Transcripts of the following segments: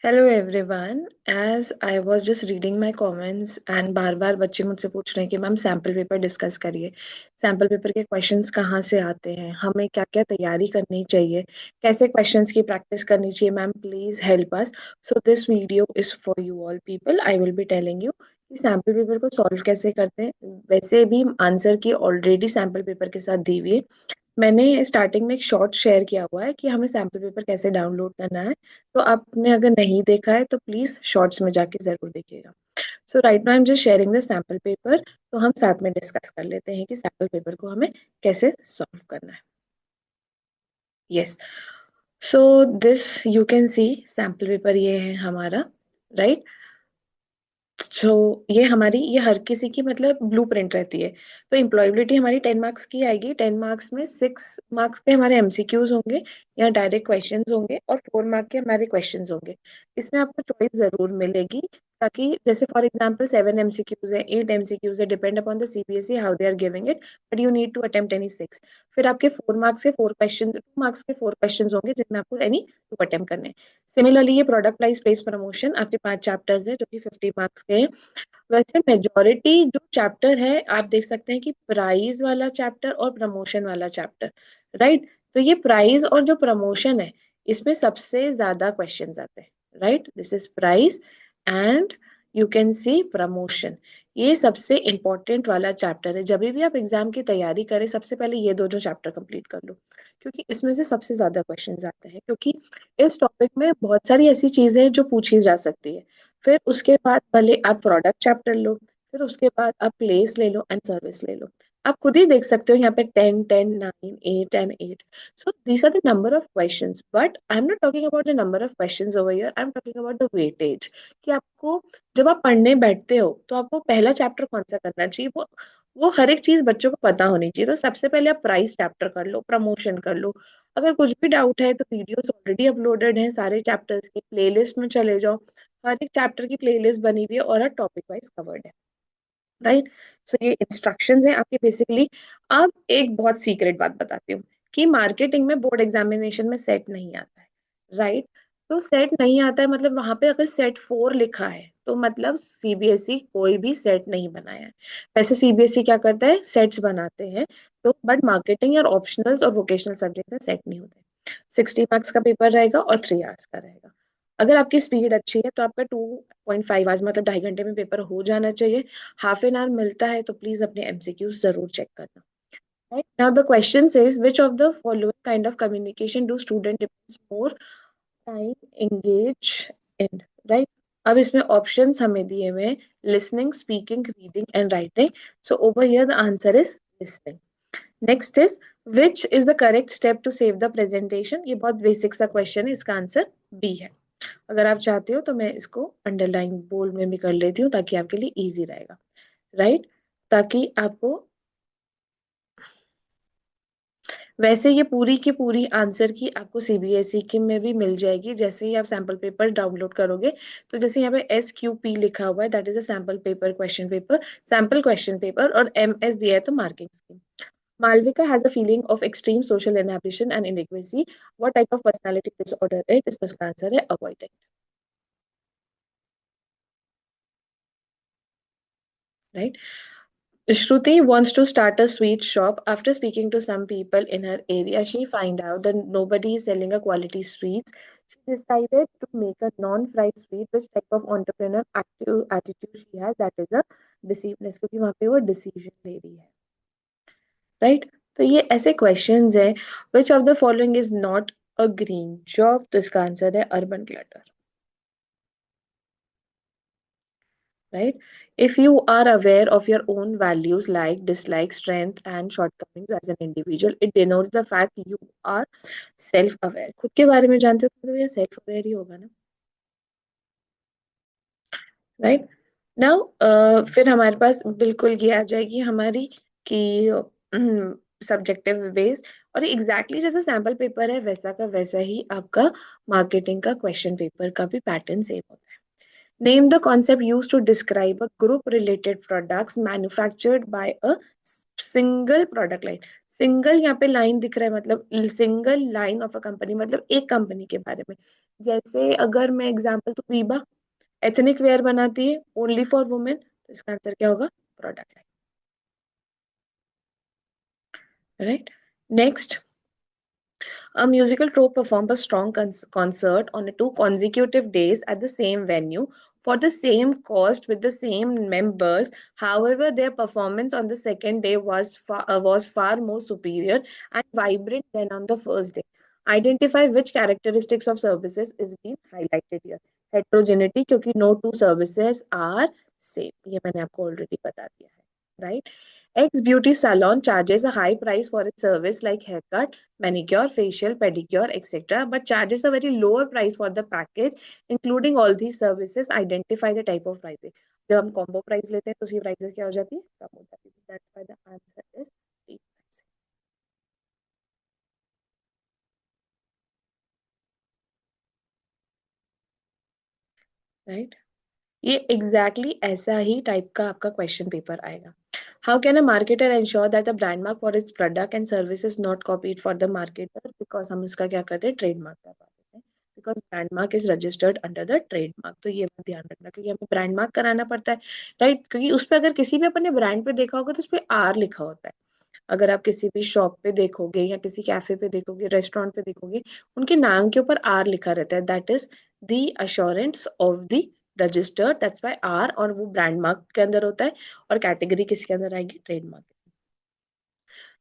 Hello everyone. As I was just reading my comments and बार बार बच्चे मुझसे पूछ रहे हैं कि मैम सैम्पल पेपर डिस्कस करिए। सैम्पल पेपर के क्वेश्चंस कहाँ से आते हैं, हमें क्या क्या तैयारी करनी चाहिए, कैसे क्वेश्चंस की प्रैक्टिस करनी चाहिए। Ma'am please help us. So this video is for you all people. I will be telling you कि सैम्पल पेपर को सॉल्व कैसे करते हैं। वैसे भी आंसर की ऑलरेडी सैम्पल पेपर के साथ दी हुई है। मैंने स्टार्टिंग में एक शॉर्ट शेयर किया हुआ है कि हमें सैम्पल पेपर कैसे डाउनलोड करना है। तो आपने अगर नहीं देखा है तो प्लीज शॉर्ट्स में जाके जरूर देखिएगा। So right now I am just sharing the sample paper. तो हम साथ में डिस्कस कर लेते हैं कि सैम्पल पेपर को हमें कैसे सॉल्व करना है। Yes. So this you can C sample paper, ये है हमारा। राइट। तो ये हर किसी की मतलब ब्लूप्रिंट रहती है। तो इम्प्लॉयबिलिटी हमारी 10 मार्क्स की आएगी। 10 मार्क्स में 6 मार्क्स पे हमारे एमसीक्यूज होंगे या डायरेक्ट क्वेश्चंस होंगे, और 4 मार्क के हमारे क्वेश्चंस होंगे। इसमें आपको चॉइस जरूर मिलेगी, ताकि जैसे फॉर एग्जांपल 7 एमसीक्यूज है, 8 एमसीक्यूज है, depend upon the CBSE how they are giving it, but you need to attempt any 6। फिर आपके 4 मार्क्स के 4 क्वेश्चन, 2 मार्क्स के 4 क्वेश्चन होंगे जिसमें आपको एनी 2 अटेम्प्ट करने हैं। सिमिलरली ये प्रोडक्ट प्राइस प्लेस प्रमोशन आपके 5 चैप्टर्स है जो कि 50 मार्क्स के हैं। वैसे मेजोरिटी जो चैप्टर है आप देख सकते हैं कि प्राइज वाला चैप्टर और प्रमोशन वाला चैप्टर। राइट। तो ये प्राइज और जो प्रमोशन है, इसमें सबसे ज्यादा क्वेश्चंस आते हैं। Right, this is price and you can see promotion. ये सबसे इंपॉर्टेंट वाला चैप्टर है। जब भी आप एग्जाम की तैयारी करें, सबसे पहले ये दोनों चैप्टर कंप्लीट कर लो, क्योंकि इसमें से सबसे ज्यादा क्वेश्चंस आते हैं। क्योंकि इस टॉपिक में बहुत सारी ऐसी चीजें हैं जो पूछी जा सकती है। फिर उसके बाद भले आप प्रोडक्ट चैप्टर लो, फिर उसके बाद आप प्लेस ले लो एंड सर्विस ले लो। आप खुद ही देख सकते हो यहाँ पे 10, 10, 9, 8 and 8। So these are the number of questions, but I am not talking about the number of questions over here, I am talking about the weightage. कि आपको जब आप पढ़ने बैठते हो तो आपको पहला चैप्टर कौन सा करना चाहिए, वो हर एक चीज बच्चों को पता होनी चाहिए। तो सबसे पहले आप प्राइस चैप्टर कर लो, प्रमोशन कर लो। अगर कुछ भी डाउट है तो वीडियोस ऑलरेडी अपलोडेड हैं सारे चैप्टर्स के, प्लेलिस्ट में चले जाओ। हर एक चैप्टर की प्लेलिस्ट बनी हुई है और हर टॉपिक वाइज कवर्ड है। राइट। सो ये इंस्ट्रक्शंस हैं आपके बेसिकली। अब एक बहुत सीक्रेट बात बताती हूँ कि मार्केटिंग में बोर्ड एग्जामिनेशन में सेट नहीं आता है। राइट। तो सेट नहीं आता है मतलब वहां पे अगर सेट 4 लिखा है तो मतलब सीबीएसई कोई भी सेट नहीं बनाया है। वैसे सीबीएसई क्या करता है, सेट्स बनाते हैं। तो बट मार्केटिंग और ऑप्शनल्स और वोकेशनल सब्जेक्ट में सेट नहीं होते। 60 मार्क्स का पेपर रहेगा और 3 आवर्स का रहेगा। अगर आपकी स्पीड अच्छी है तो आपका 2.5 आवर्स मतलब 2.5 घंटे में पेपर हो जाना चाहिए। हाफ एन आवर मिलता है तो प्लीज अपने एमसीक्यूज जरूर चेक करना। Right now the question says which of the following kind of communication do student depends more time engage in. Right. अब इसमें ऑप्शंस हमें दिए हुए हैं, listening, speaking, reading and writing. So over here the answer is listening. Next is which is the correct step to save the presentation. ये बहुत basic सा question है, इसका आंसर बी है। अगर आप चाहते हो तो मैं इसको अंडरलाइन बोल्ड में भी कर लेती हूँ ताकि आपके लिए इजी रहेगा। राइट। ताकि आपको, वैसे ये पूरी की पूरी आंसर की आपको सीबीएसई के में भी मिल जाएगी जैसे ही आप सैम्पल पेपर डाउनलोड करोगे। तो जैसे यहाँ पे SQP लिखा हुआ है, that is a sample paper question paper, sample question paper, और MS दिया है तो marking scheme. Malvika has a feeling of extreme social inhibition and inadequacy. What type of personality disorder it is? इसका answer है avoidant. Right. Shruti wants to start a sweet shop. After speaking to some people in her area, she find out that nobody is selling a quality sweets. She decided to make a non-fried sweet. Which type of entrepreneur active attitude she has? That is a deceiveness, क्योंकि वहाँ पे वो decision ले रही है। Right. तो ये ऐसे क्वेश्चंस है। विच of the following is not a green job? तो इसका आंसर है urban clutter. Right? If you are aware of your own values, like, dislike, strength, and shortcomings as an individual, it denotes the fact you are self-aware. खुद के बारे में जानते हो तो ये self-aware ही होगा ना। राइट। नाउ फिर हमारे पास बिल्कुल ये आ जाएगी हमारी कि सब्जेक्टिव बेस। और एग्जैक्टली जैसे सैम्पल पेपर है वैसा का वैसा ही आपका मार्केटिंग का क्वेश्चन पेपर का भी पैटर्न सेम होता है। Name the concept used to describe a group related products manufactured by a single product line. Single यहाँ पे लाइन दिख रहा है मतलब single line of a company, मतलब एक कंपनी के बारे में। जैसे अगर मैं एग्जांपल तो वीबा एथनिक वेयर बनाती है ओनली फॉर वुमेन, तो इसका आंसर क्या होगा? Product line, right. Next, a musical troupe performed a strong concert on 2 consecutive days at the same venue for the same cost with the same members. However, their performance on the second day was far more superior and vibrant than on the first day. Identify which characteristics of services is being highlighted here. Heterogeneity, क्योंकि no two services are same. ये मैंने आपको already बता दिया है, right? X beauty salon charges a high price for its service like haircut, manicure, facial, pedicure, etc. but charges a very lower price for the package, including all these services. Identify the type of pricing. जब हम combo price लेते हैं तो उसकी prices क्या हो जाती है? कम हो जाती है. That's why the answer is D pricing. Right? ये एग्जैक्टली ऐसा ही टाइप का आपका क्वेश्चन पेपर आएगा. How can a marketer ensure that the brand mark for its product and service is not copied for the marketer? Because हम उसका क्या करते हैं? ट्रेडमार्क करवा देते हैं. Because brand mark is registered under the trademark. तो ये बात ध्यान रखना, क्योंकि हमें ब्रांड मार्क कराना पड़ता है, राइट? क्योंकि उस पर अगर किसी भी अपने ब्रांड पे देखा होगा तो उस पर आर लिखा होता है. अगर आप किसी भी शॉप पे देखोगे या किसी कैफे पे देखोगे, रेस्टोरेंट पे देखोगे, उनके नाम के ऊपर आर लिखा रहता है. That is the assurance of the registered. That's why R, और वो ब्रांड मार्क के अंदर होता है. और कैटेगरी किसके अंदर आएगी? Trademark.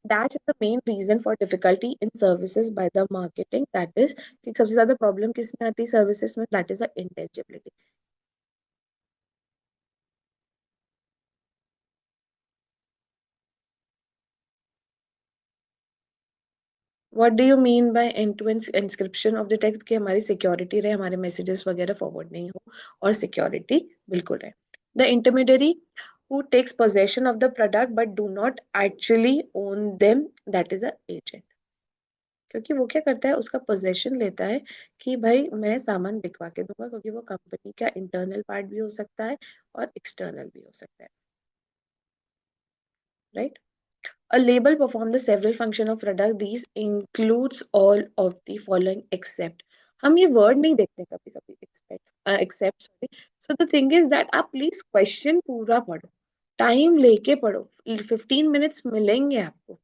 That is the main reason for difficulty in services by the marketing. That is कि सबसे ज्यादा प्रॉब्लम किस में आती है सर्विसेज में? That is the intelligibility. What do you mean by end to end inscription of the text? कि हमारी सिक्योरिटी रहे, हमारे मैसेजेस वगैरह फॉरवर्ड नहीं हो, और सिक्योरिटी बिल्कुल रहे. The intermediary who takes possession of the product but do not actually own them, that is a agent. क्योंकि वो क्या करता है? उसका पोजेशन लेता है कि भाई मैं सामान बिकवा के दूंगा, क्योंकि वो कंपनी का इंटरनल पार्ट भी हो सकता है और एक्सटर्नल भी हो सकता है, right? A label perform the several function of product. These includes all of the following except. हम ये वर्ड नहीं देखते कभी कभी, except sorry. So the thing is that आप प्लीज क्वेश्चन पूरा पढ़ो, टाइम लेके पढ़ो. 15 मिनट्स मिलेंगे आपको.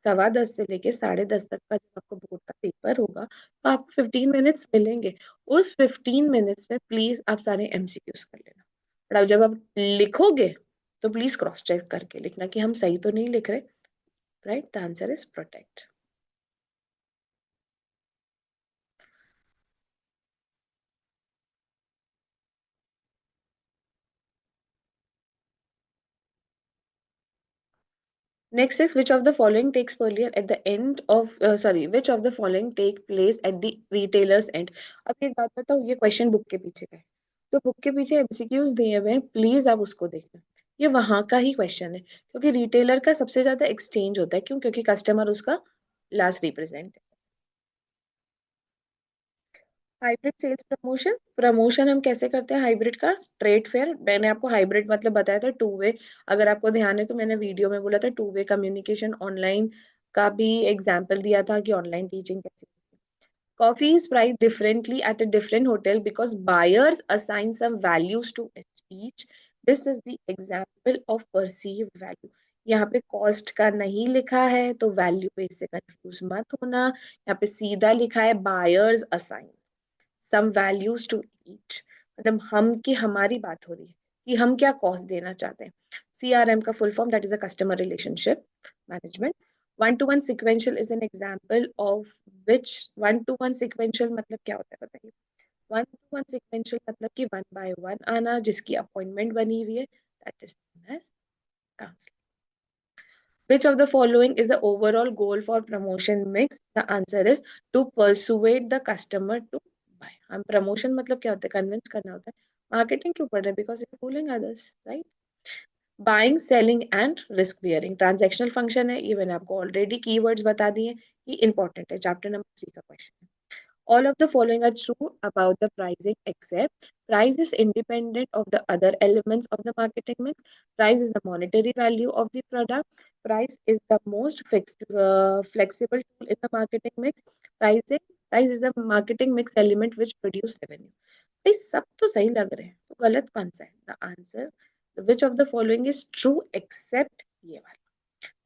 10:15 से लेके 10:30 तक का जब आपको बोर्ड का पेपर होगा, तो आपको 15 मिनट्स मिलेंगे. उस 15 मिनट्स में प्लीज आप सारे एमसीक्यूज कर लेना. और अब जब आप लिखोगे तो प्लीज क्रॉस चेक करके लिखना कि हम सही तो नहीं लिख रहे. Right? The answer is protect. Next is which of the following takes earlier at the end of which of the following take place at the retailer's end? अब एक बात बताओ, ये क्वेश्चन बुक के पीछे का है, तो बुक के पीछे एमसीक्यूज दिए हुए हैं, प्लीज आप उसको देखना. ये वहां का ही क्वेश्चन है, क्योंकि रिटेलर का सबसे ज्यादा एक्सचेंज होता है. क्यों? क्योंकि कस्टमर उसका last represent. Hybrid sales promotion. Promotion हम कैसे करते हैं हाइब्रिड का? Trade fair. मैंने आपको हाइब्रिड मतलब बताया था, 2 वे. अगर आपको ध्यान है तो मैंने वीडियो में बोला था 2 वे कम्युनिकेशन. ऑनलाइन का भी एग्जाम्पल दिया था कि ऑनलाइन टीचिंग कैसे. Coffee is priced differently at a different hotel because buyers assign some values to each. This is the example of perceived value. यहाँ पे कॉस्ट का नहीं लिखा है तो वैल्यू पे इससे कंफ्यूज मत होना. यहाँ पे सीधा लिखा है buyers assign some values to each. मतलब हम की हमारी बात हो रही है कि हम क्या कॉस्ट देना चाहते हैं. CRM का full form that is a customer relationship management. One two one sequential is an example of which. One two one sequential मतलब क्या होता है बताइए? वन टू वन सिक्वेंशियल मतलब कि 1 by 1 आना, जिसकी अपॉइंटमेंट बनी हुई है, that is known as counselling. Which of the following is the overall goal for promotion mix? The answer is to persuade the customer to buy. हम promotion मतलब क्या होता है? Convince करना होता है. Marketing क्यों पढ़ रहे हैं? Because you're fooling others, right? Buying, selling and risk bearing. Transactional function है, ये मैंने आपको already keywords बता दिए. ये important है, chapter number 3 का question है. All of the following are true about the pricing except price is independent of the other elements of the marketing mix. Price is the monetary value of the product. Price is the most flexible tool in the marketing mix. Pricing price is the marketing mix element which produce revenue. भाई सब तो सही लग रहे हैं, तो गलत कौन सा है? The answer which of the following is true except ये वाला,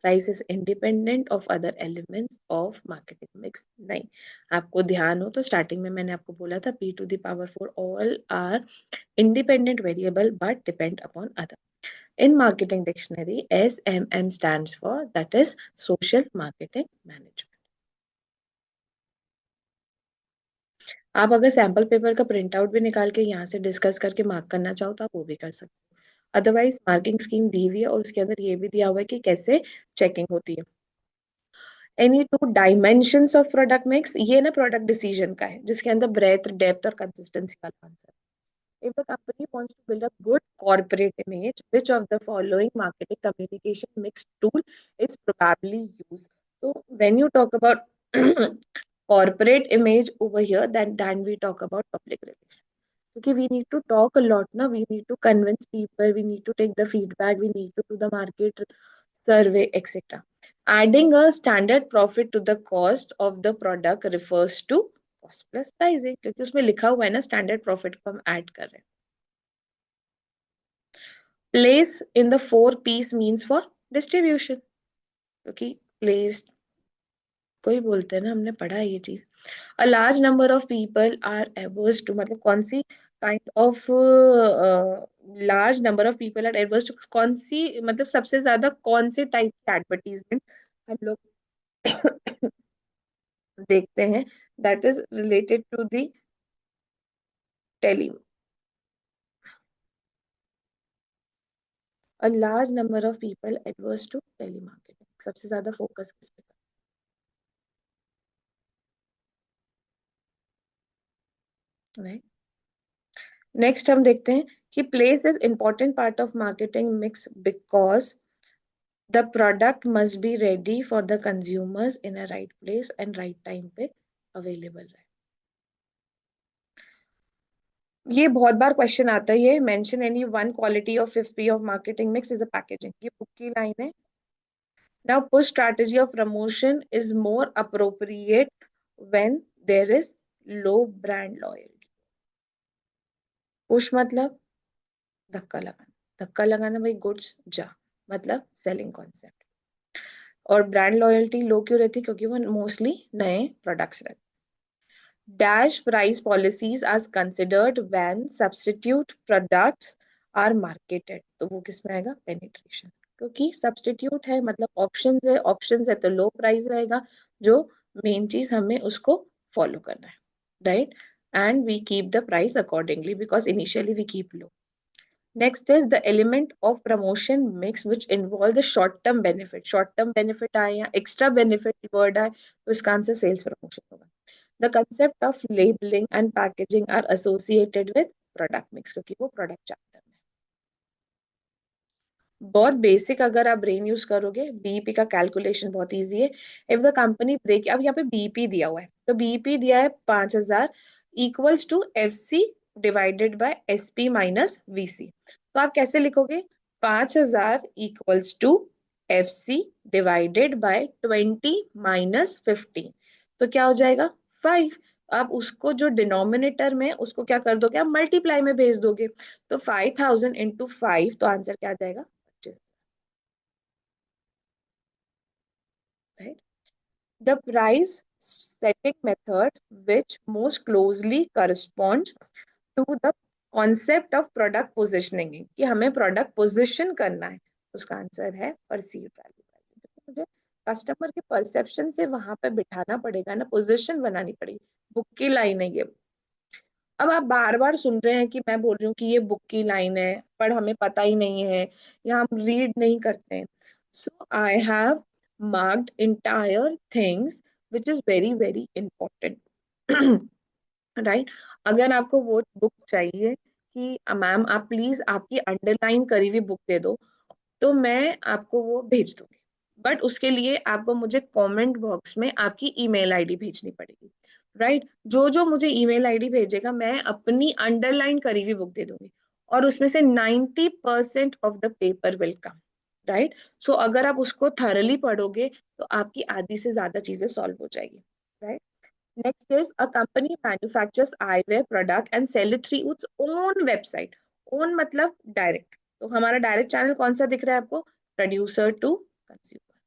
price is independent of other elements of marketing mix. नहीं, आपको ध्यान हो तो स्टार्टिंग में मैंने आपको बोला था p to the power 4 all are independent variable but depend upon other. In marketing dictionary, SMM stands for, that is social marketing management. आप अगर सैम्पल पेपर का प्रिंट आउट भी निकाल के यहाँ से डिस्कस करके मार्क करना चाहो तो आप वो भी कर सकते हो। अदरवाइज मार्किंग स्कीम दी हुई है और उसके अंदर ये भी दिया हुआ है कि कैसे चेकिंग होती है। Any two dimensions of product mix, ये ना प्रोडक्ट डिसीजन का है जिसके अंदर ब्रेथ डेप्थ और कंसिस्टेंसी का answer. If the company wants to build a good corporate image, which of the following marketing communication mix tool is probably used? So when you talk about corporate image over here, then we talk about public relations. Okay, we need to talk a lot now. We need to convince people. We need to take the feedback. We need to do the market survey, etc. Adding a standard profit to the cost of the product refers to cost plus pricing, क्योंकि उसमें लिखा हुआ है ना standard profit को हम add कर रहे हैं। Place in the 4 P's means for distribution, क्योंकि place को ही बोलते हैं ना, हमने पढ़ा है ये चीज। A large number of people are averse to, मतलब कौन सी kind of large number of people are adverse to, कौन सी मतलब सबसे ज्यादा कौन से टाइप की एडवर्टीजमेंट हम लोग देखते हैं, that is related to the telly. A large number of people adverse to telemarketing, सबसे ज्यादा फोकस किस पे करना है? नेक्स्ट हम देखते हैं कि place is important part of marketing mix because the product must be ready for the consumers in a right place and right time पे अवेलेबल रहे। ये बहुत बार क्वेश्चन आता है, ये mention any one quality of 5P of marketing mix is a packaging, ये book की लाइन है। Now push strategy of promotion is more appropriate when there is low brand loyalty. Push मतलब धक्का लगाना, धक्का लगाना भाई, गुड्स जा मतलब सेलिंग कॉन्सेप्ट। और ब्रांड लॉयल्टी लो क्यों रहती? क्योंकि वो मोस्टली नए प्रोडक्ट्स रहते। Dash price policies are considered when substitute products are marketed, तो वो किस में आएगा? पेनिट्रेशन, क्योंकि सब्स्टिट्यूट है मतलब ऑप्शंस है, ऑप्शंस है तो लो प्राइस रहेगा, जो मेन चीज हमें उसको फॉलो करना है, right? And we keep the price accordingly because initially we keep low. Next is the element of promotion mix which involve the short term benefit. Short term benefit आए या extra benefit word आए तो इसका answer sales promotion होगा। The concept of labeling and packaging are associated with product mix, क्योंकि वो product chapter में। बहुत बेसिक अगर आप ब्रेन यूज करोगे, बीईपी का कैलकुलेशन बहुत इजी है। इफ द कंपनी ब्रेक, अब यहाँ पे बीईपी दिया हुआ है, तो बीईपी दिया है 5000 equals to FC divided by SP minus VC. तो आप कैसे लिखोगे? 5000 equals to FC divided by 20 minus 15, तो क्या हो जाएगा? 5। आप उसको जो डिनोमिनेटर में उसको क्या कर दोगे? आप मल्टीप्लाई में भेज दोगे, तो 5000 इंटू 5, तो आंसर क्या आ जाएगा? 25, right? The price setting method which most closely corresponds to the concept of product positioning, कि हमें प्रोडक्ट पोजिशन करना है, उसका आंसर है परसीव्ड वैल्यू प्राइसिंग। मुझे कस्टमर के परसेप्शन से वहां पे बिठाना पड़ेगा ना, पोजिशन बनानी पड़ेगी। बुक की लाइन है ये। अब आप बार बार सुन रहे हैं कि मैं बोल रही हूँ कि ये बुक की लाइन है, पर हमें पता ही नहीं है या हम रीड नहीं करते हैं। So I have marked entire things which is very very important, right? अगर आपको वो बुक चाहिए कि मैम आप प्लीज आपकी अंडरलाइन करी हुई बुक दे दो, तो मैं आपको वो भेज दूंगी, बट उसके लिए आपको मुझे कमेंट बॉक्स में आपकी ईमेल आईडी भेजनी पड़ेगी, राइट? जो जो मुझे ईमेल आईडी भेजेगा मैं अपनी अंडरलाइन करी हुई बुक दे दूंगी, और उसमें से 90% of the paper will come, right? So अगर आप उसको थरली पढ़ोगे तो आपकी आधी से ज्यादा चीजें सॉल्व हो जाएगी, right? Next is a company manufactures eyewear product and sell it through its own website. Own मतलब direct. तो हमारा डायरेक्ट चैनल कौन सा दिख रहा है आपको? Producer to consumer.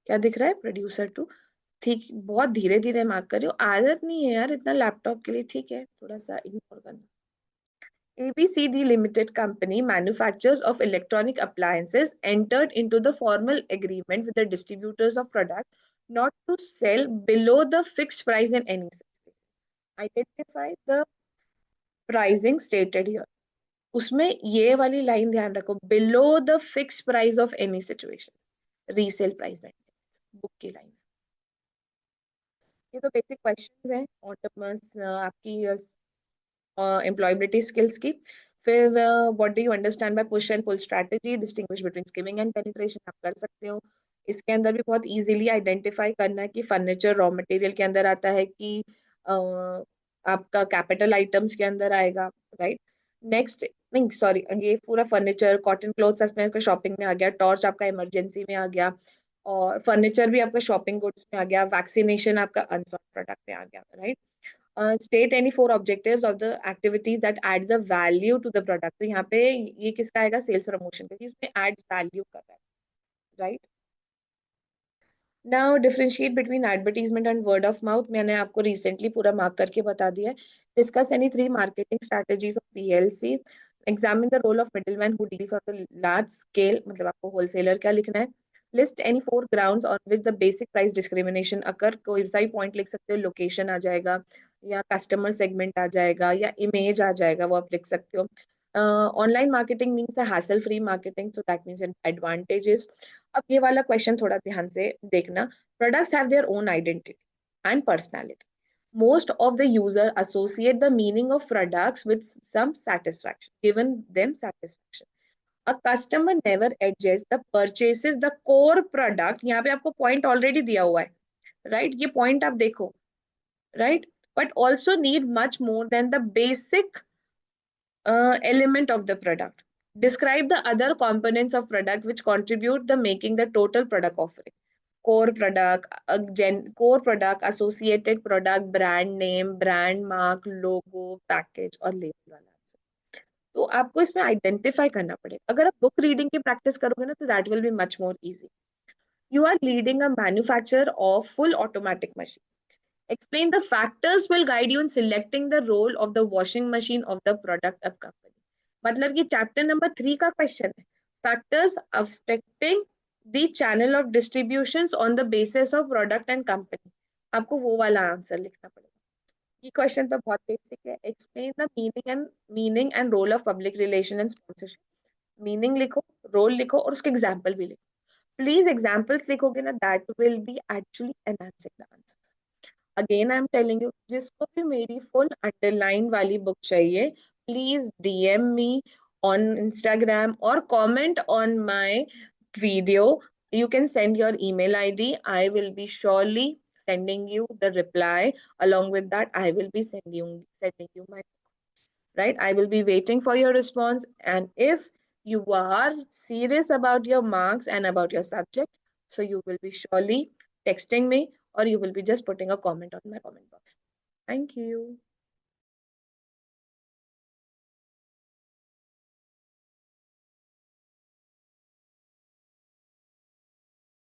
क्या दिख रहा है? Producer to. ठीक, बहुत धीरे धीरे मार्क कर रही हो, आदत नहीं है यार इतना लैपटॉप के लिए, ठीक है थोड़ा सा इग्नोर करना। ABCD Limited Company, manufacturers of electronic appliances, entered into the formal agreement with the distributors of products not to sell below the fixed price in any situation. Identify the pricing stated here. उसमें ये वाली line ध्यान रखो, below the fixed price of any situation, resale price नहीं, book की line. ये तो basic questions हैं आपकी employability skills की। फिर what do you understand by push and pull strategy, distinguish between skimming and penetration, आप कर सकते हो। इसके अंदर भी बहुत easily identify करना है कि फर्नीचर रॉ मटेरियल के अंदर आता है कि आपका कैपिटल आइटम्स के अंदर आएगा, राइट। नेक्स्ट, नहीं सॉरी, ये पूरा फर्नीचर, कॉटन क्लोथ्स आपका शॉपिंग में आ गया, टॉर्च आपका इमरजेंसी में आ गया, और फर्नीचर भी आपका शॉपिंग गुड्स में आ गया, वैक्सीनेशन आपका अनसॉल्व प्रोडक्ट में आ गया, right. State any four objectives of the activities that add the value to the product। तो यहाँ पे ये किसका आएगा? सेल्स प्रमोशन का, कि इसमें adds value कर रहा है, right। Now differentiate between advertisement and word of mouth। मैंने आपको recently पूरा मार्क करके बता दिया है। Discuss any three marketing strategies of PLC। Examine the role of middleman who deals on the large scale, मतलब आपको wholesaler क्या लिखना है। List any four grounds on which the basic price discrimination occur। कोई सा भी point लिख सकते हो, location आ जाएगा या customer segment आ जाएगा या image आ जाएगा, वो आप लिख सकते हो। Online marketing means the hassle free marketing, so that means an advantages। अब ये वाला क्वेश्चन थोड़ा ध्यान से देखना। Products have their own identity and personality. Most of the user associate the meaning of products with some satisfaction, given them satisfaction. A customer never adjusts the purchases the core product। यहाँ पे आपको point already दिया हुआ है, right, ये point आप देखो, right. But also need much more than the basic element of the product। Describe the other components of product which contribute the making the total product offering। core product, core product, associated product, brand name, brand mark, logo, package और label वाला answer. तो आपको इसमें identify करना पड़ेगा। अगर आप book reading की प्रैक्टिस करोगे ना, तो that will be much more easy. You are leading a manufacturer of full automatic machine. Explain the factors will guide you in selecting the role of the washing machine of the product of company। मतलब ये chapter number 3 का question है। Factors affecting the channel of distributions on the basis of product and company. आपको वो वाला answer लिखना पड़ेगा। ये क्वेश्चन तो बहुत बेसिक है। Explain the meaning and role of public relation and sponsorship. Meaning लिखो, रोल लिखो और उसके एग्जाम्पल भी लिखो। प्लीज एग्जाम्पल्स लिखोगे ना, that will B actually enhancing the answer. Again I am telling you, जिसको भी मेरी फुल अंडरलाइन वाली बुक चाहिए, please DM me on Instagram or comment on my video। You can send your email ID। I will be surely sending you the reply। Along with that, I will be sending you my, right, I will be waiting for your response। And if you are serious about your marks and about your subject, so you will be surely texting me, or you will be just putting a comment on my comment box। Thank you।